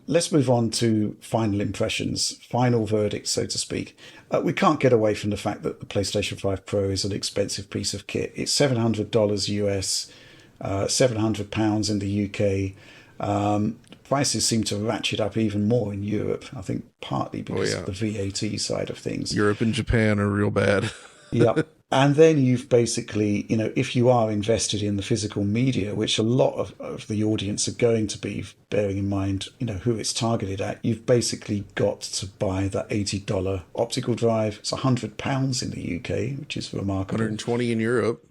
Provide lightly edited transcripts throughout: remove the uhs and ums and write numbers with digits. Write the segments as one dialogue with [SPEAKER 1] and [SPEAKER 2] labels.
[SPEAKER 1] let's move on to final impressions, final verdict, so to speak. We can't get away from the fact that the PlayStation 5 Pro is an expensive piece of kit. It's $700 US, £700 in the UK. Prices seem to ratchet up even more in Europe, I think partly
[SPEAKER 2] Oh
[SPEAKER 1] because of
[SPEAKER 2] yeah,
[SPEAKER 1] the VAT side of things.
[SPEAKER 2] Europe and Japan are real bad.
[SPEAKER 1] Yep. And then you've basically, if you are invested in the physical media, which a lot of the audience are going to be, bearing in mind, who it's targeted at, you've basically got to buy that $80 optical drive. It's £100 in the UK, which is remarkable.
[SPEAKER 2] 120 in Europe.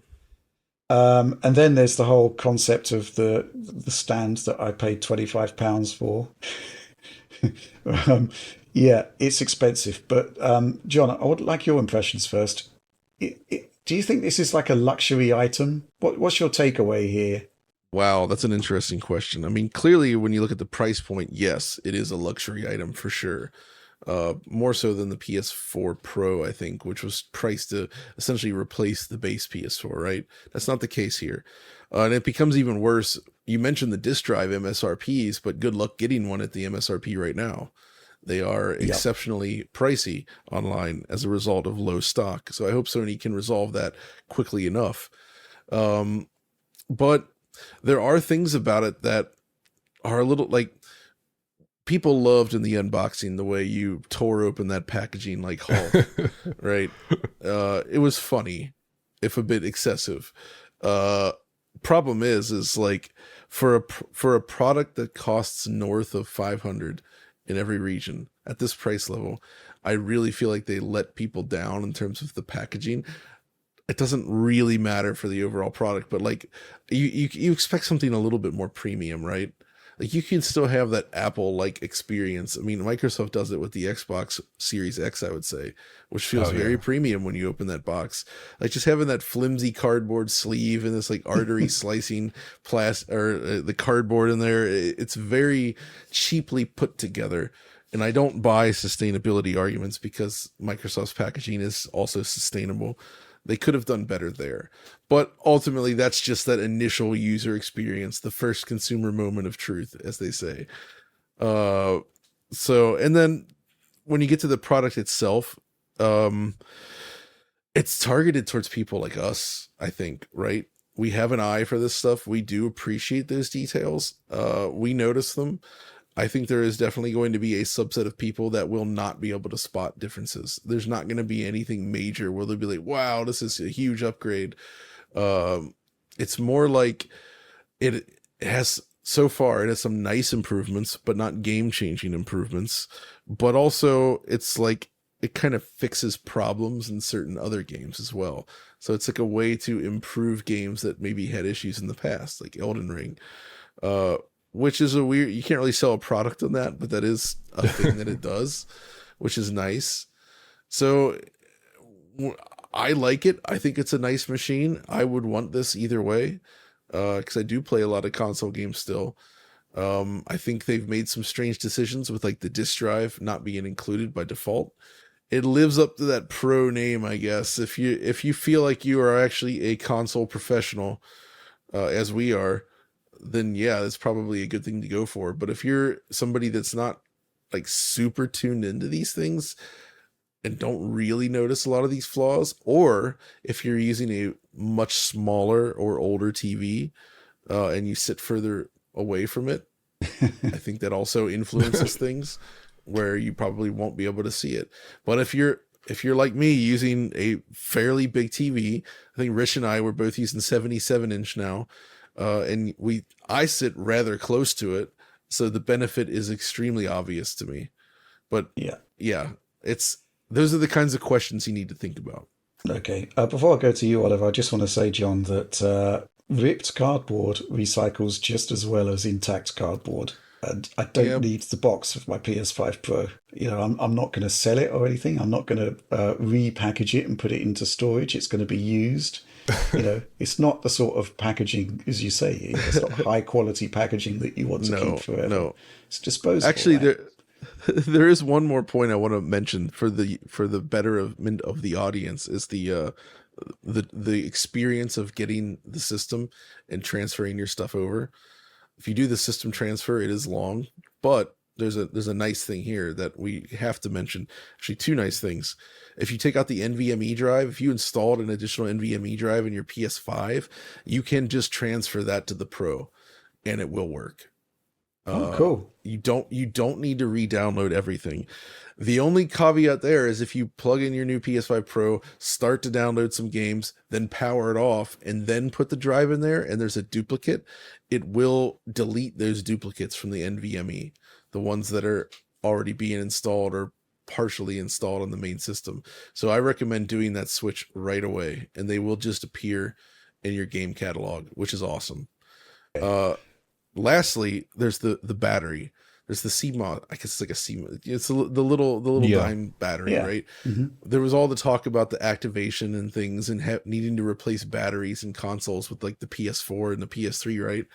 [SPEAKER 1] And then there's the whole concept of the stand that I paid £25 for. um, yeah, it's expensive. But John, I would like your impressions first. Do you think this is like a luxury item? What's your takeaway here?
[SPEAKER 2] Wow, that's an interesting question. I mean, clearly, when you look at the price point, yes, it is a luxury item for sure. More so than the PS4 Pro, I think, which was priced to essentially replace the base PS4, right? That's not the case here. And it becomes even worse. You mentioned the disk drive MSRPs, but good luck getting one at the MSRP right now. They are
[SPEAKER 1] Yep.
[SPEAKER 2] exceptionally pricey online as a result of low stock. So I hope Sony can resolve that quickly enough. Um, but there are things about it that are a little like people loved in the unboxing the way you tore open that packaging like Hulk, right? It was funny, if a bit excessive. Uh, Problem is like for a product that costs north of 500 in every region at this price level, I really feel like they let people down in terms of the packaging. It doesn't really matter for the overall product, but like you expect something a little bit more premium, right? Like you can still have that Apple like experience. I mean, Microsoft does it with the Xbox Series X, I would say, which feels
[SPEAKER 3] Oh
[SPEAKER 2] very
[SPEAKER 3] yeah.
[SPEAKER 2] premium when you open that box. Like just having that flimsy cardboard sleeve and this like artery slicing plastic or the cardboard in there, it's very cheaply put together. And I don't buy sustainability arguments because Microsoft's packaging is also sustainable. They could have done better there. But ultimately, that's just that initial user experience, the first consumer moment of truth, as they say. Uh, and then when you get to the product itself, um, it's targeted towards people like us, I think, right? We have an eye for this stuff. We do appreciate those details. We notice them. I think there is definitely going to be a subset of people that will not be able to spot differences. There's not going to be anything major where they'll be like, wow, this is a huge upgrade. Um, it's more like it has so far, it has some nice improvements, but not game changing improvements. But also, it's like it kind of fixes problems in certain other games as well. So it's like a way to improve games that maybe had issues in the past, like Elden Ring. Uh, which is a weird, you can't really sell a product on that, but that is a thing that it does, which is nice. So I like it. I think it's a nice machine. I would want this either way, because I do play a lot of console games still. I think they've made some strange decisions with like the disk drive not being included by default. It lives up to that pro name, I guess. If you feel like you are actually a console professional, as we are, then yeah, that's probably a good thing to go for. But if you're somebody that's not like super tuned into these things and don't really notice a lot of these flaws, or if you're using a much smaller or older TV and you sit further away from it, I think that also influences things where you probably won't be able to see it. But if you're like me using a fairly big TV, I think Rich and I were both using 77-inch now, and I sit rather close to it, so the benefit is extremely obvious to me. But
[SPEAKER 1] Yeah.
[SPEAKER 2] yeah, it's those are the kinds of questions you need to think about.
[SPEAKER 1] Okay. Before I go to you, Oliver, I just want to say, John, that ripped cardboard recycles just as well as intact cardboard. And I don't
[SPEAKER 2] Yeah,
[SPEAKER 1] need the box of my PS5 Pro. I'm not going to sell it or anything. I'm not going to repackage it and put it into storage. It's going to be used. It's not the sort of packaging, as you say, it's not high quality packaging that you want to keep
[SPEAKER 2] no,
[SPEAKER 1] forever.
[SPEAKER 2] no.
[SPEAKER 1] It's disposable,
[SPEAKER 2] Actually,
[SPEAKER 1] right?
[SPEAKER 2] there is one more point I want to mention for the betterment of the audience is the experience of getting the system and transferring your stuff over. If you do the system transfer, it is long, but there's a nice thing here that we have to mention. Actually, two nice things. If you take out the NVMe drive, if you installed an additional NVMe drive in your PS5, you can just transfer that to the Pro, and it will work.
[SPEAKER 1] Oh, cool.
[SPEAKER 2] You don't need to re-download everything. The only caveat there is if you plug in your new PS5 Pro, start to download some games, then power it off, and then put the drive in there, and there's a duplicate, it will delete those duplicates from the NVMe, the ones that are already being installed or partially installed on the main system. So I recommend doing that switch right away, and they will just appear in your game catalog, which is awesome. Uh, Lastly, there's the battery. There's the CMOS. I guess it's like a CMOS. It's the little
[SPEAKER 3] Yeah.
[SPEAKER 2] dime battery,
[SPEAKER 1] Yeah.
[SPEAKER 2] right?
[SPEAKER 1] Hmm.
[SPEAKER 2] There was all the talk about the activation and things and needing to replace batteries in consoles with like the PS4 and the PS3, right?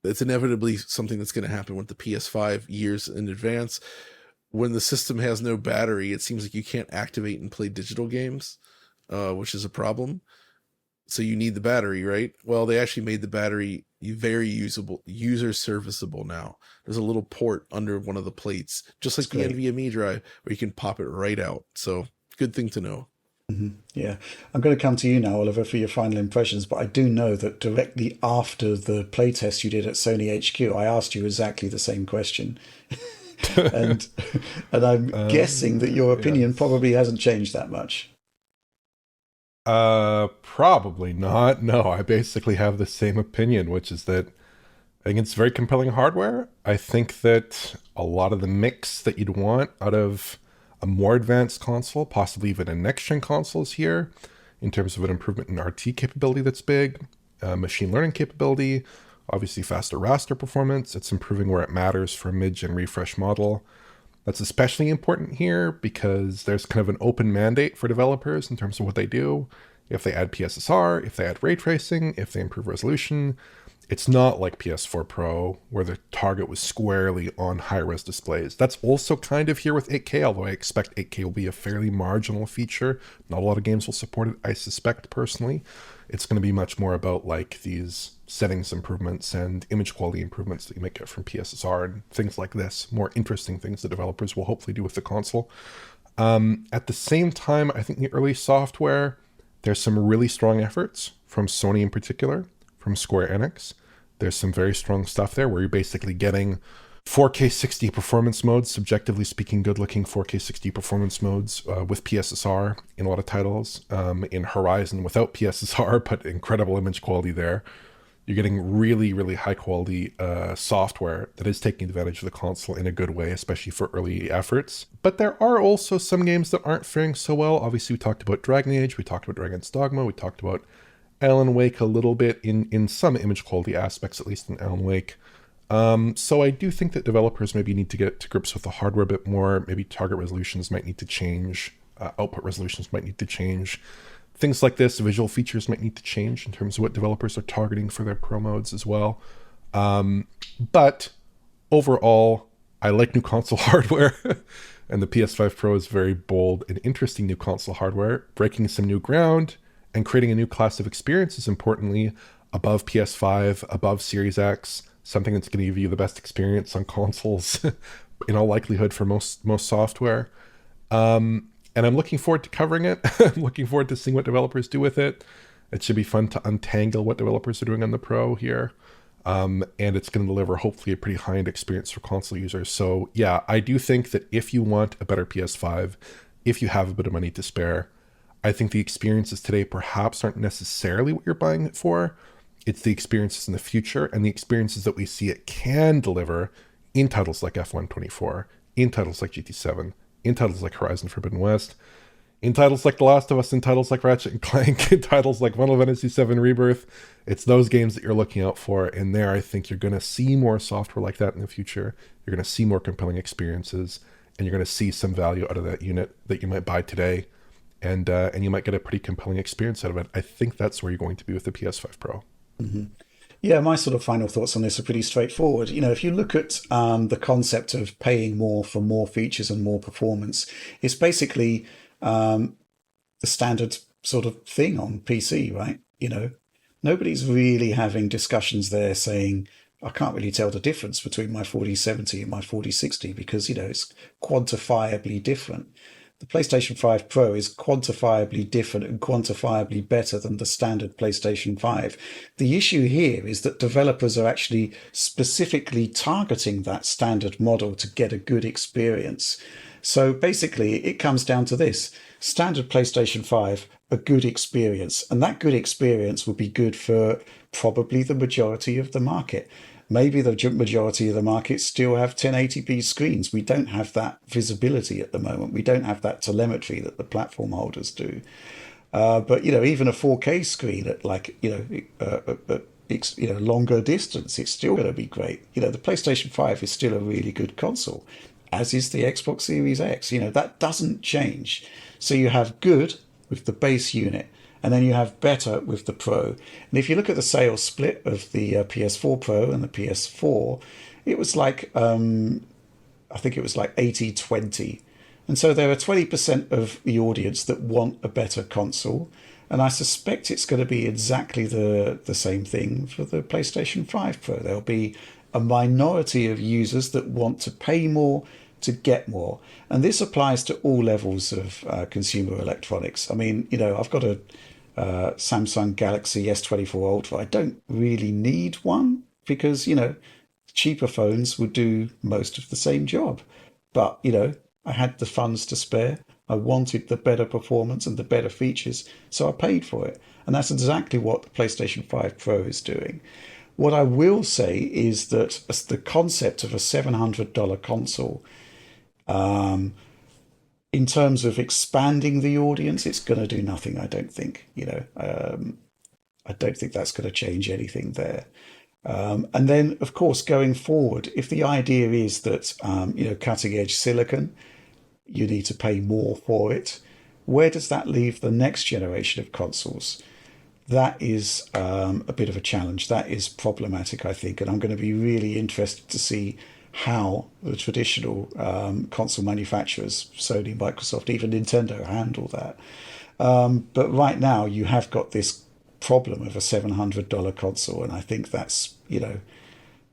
[SPEAKER 2] It's inevitably something that's going to happen with the PS5 years in advance. When the system has no battery, it seems like you can't activate and play digital games, which is a problem. So you need the battery, right? Well, they actually made the battery very usable, user serviceable now. There's a little port under one of the plates, just like
[SPEAKER 1] That's
[SPEAKER 2] the
[SPEAKER 1] great.
[SPEAKER 2] NVMe drive, where you can pop it right out. So good thing to know.
[SPEAKER 1] Yeah. I'm going to come to you now, Oliver, for your final impressions, but I do know that directly after the playtest you did at Sony HQ, I asked you exactly the same question. And and I'm guessing that your
[SPEAKER 3] Yeah.
[SPEAKER 1] opinion probably hasn't changed that much.
[SPEAKER 3] Probably not. No, I basically have the same opinion, which is that I think it's very compelling hardware. I think that a lot of the mix that you'd want out of a more advanced console, possibly even a next-gen console, is here in terms of an improvement in RT capability that's big, machine learning capability, obviously faster raster performance. It's improving where it matters for a mid-gen refresh model. That's especially important here because there's kind of an open mandate for developers in terms of what they do. If they add PSSR, if they add ray tracing, if they improve resolution, it's not like PS4 Pro where the target was squarely on high-res displays. That's also kind of here with 8K, although I expect 8K will be a fairly marginal feature. Not a lot of games will support it, I suspect personally. It's going to be much more about like these settings improvements and image quality improvements that you might get from PSSR and things like this, more interesting things that developers will hopefully do with the console. At the same time, I think the early software, there's some really strong efforts from Sony in particular, from Square Enix. There's some very strong stuff there where you're basically getting 4K 60 performance modes, subjectively speaking, good looking 4K 60 performance modes with PSSR in a lot of titles. In Horizon without PSSR, but incredible image quality there. You're getting really, really high quality software that is taking advantage of the console in a good way, especially for early efforts. But there are also some games that aren't faring so well. Obviously, we talked about Dragon Age, we talked about Dragon's Dogma, we talked about Alan Wake a little bit in some image quality aspects, at least in Alan Wake. So I do think that developers maybe need to get to grips with the hardware a bit more. Maybe target resolutions might need to change. Output resolutions might need to change. Things like this, visual features might need to change in terms of what developers are targeting for their pro modes as well. But overall, I like new console hardware. And the PS5 Pro is very bold and interesting new console hardware, breaking some new ground and creating a new class of experiences, importantly, above PS5, above Series X, something that's going to give you the best experience on consoles in all likelihood for most software. And I'm looking forward to covering it. I'm looking forward to seeing what developers do with it. It should be fun to untangle what developers are doing on the Pro here. And it's going to deliver hopefully a pretty high-end experience for console users. So yeah, I do think that if you want a better PS5, if you have a bit of money to spare, I think the experiences today perhaps aren't necessarily what you're buying it for. It's the experiences in the future and the experiences that we see it can deliver in titles like F124, in titles like GT7, in titles like Horizon Forbidden West, in titles like The Last of Us, in titles like Ratchet and Clank, in titles like Final Fantasy VII Rebirth. It's those games that you're looking out for, and there I think you're going to see more software like that in the future. You're going to see more compelling experiences, and you're going to see some value out of that unit that you might buy today, and you might get a pretty compelling experience out of it. I think that's where you're going to be with the PS5 Pro.
[SPEAKER 1] Yeah, my sort of final thoughts on this are pretty straightforward. You know, if you look at the concept of paying more for more features and more performance, it's basically the standard sort of thing on PC, right? You know, nobody's really having discussions there saying I can't really tell the difference between my 4070 and my 4060 because, it's quantifiably different. The PlayStation 5 Pro is quantifiably different and quantifiably better than the standard PlayStation 5. The issue here is that developers are actually specifically targeting that standard model to get a good experience. So basically, it comes down to this: standard PlayStation 5, a good experience. And that good experience would be good for probably the majority of the market. Maybe the majority of the market still have 1080p screens. We don't have that visibility at the moment. We don't have that telemetry that the platform holders do. But even a 4K screen at longer distance, it's still going to be great. The PlayStation 5 is still a really good console, as is the Xbox Series X. That doesn't change. So you have good with the base unit, and then you have better with the Pro. And if you look at the sales split of the PS4 Pro and the PS4, it was like, I think it was like 80-20. And so there are 20% of the audience that want a better console. And I suspect it's going to be exactly the same thing for the PlayStation 5 Pro. There'll be a minority of users that want to pay more to get more. And this applies to all levels of consumer electronics. I mean, I've got a Samsung Galaxy S24 Ultra. I don't really need one because, cheaper phones would do most of the same job. But, I had the funds to spare. I wanted the better performance and the better features, so I paid for it. And that's exactly what the PlayStation 5 Pro is doing. What I will say is that the concept of a $700 console, in terms of expanding the audience, it's going to do nothing, I don't think. I don't think that's going to change anything there. And then, of course, going forward, if the idea is that, cutting edge silicon, you need to pay more for it, where does that leave the next generation of consoles? That is a bit of a challenge. That is problematic, I think. And I'm going to be really interested to see how the traditional console manufacturers, Sony, Microsoft, even Nintendo, handle that. But right now, you have got this problem of a $700 console, and I think that's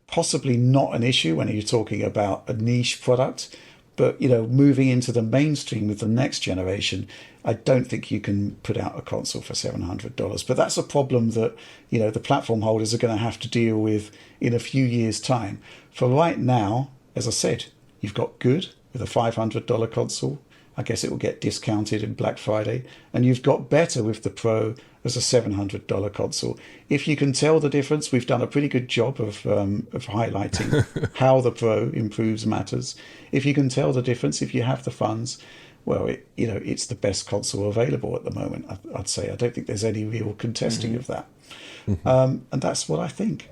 [SPEAKER 1] possibly not an issue when you're talking about a niche product. But moving into the mainstream with the next generation, I don't think you can put out a console for $700. But that's a problem that the platform holders are going to have to deal with in a few years' time. For right now, as I said, you've got good with a $500 console. I guess it will get discounted in Black Friday. And you've got better with the Pro as a $700 console. If you can tell the difference, we've done a pretty good job of highlighting how the Pro improves matters. If you can tell the difference, if you have the funds, well, it's the best console available at the moment, I'd say. I don't think there's any real contesting of that. And that's what I think.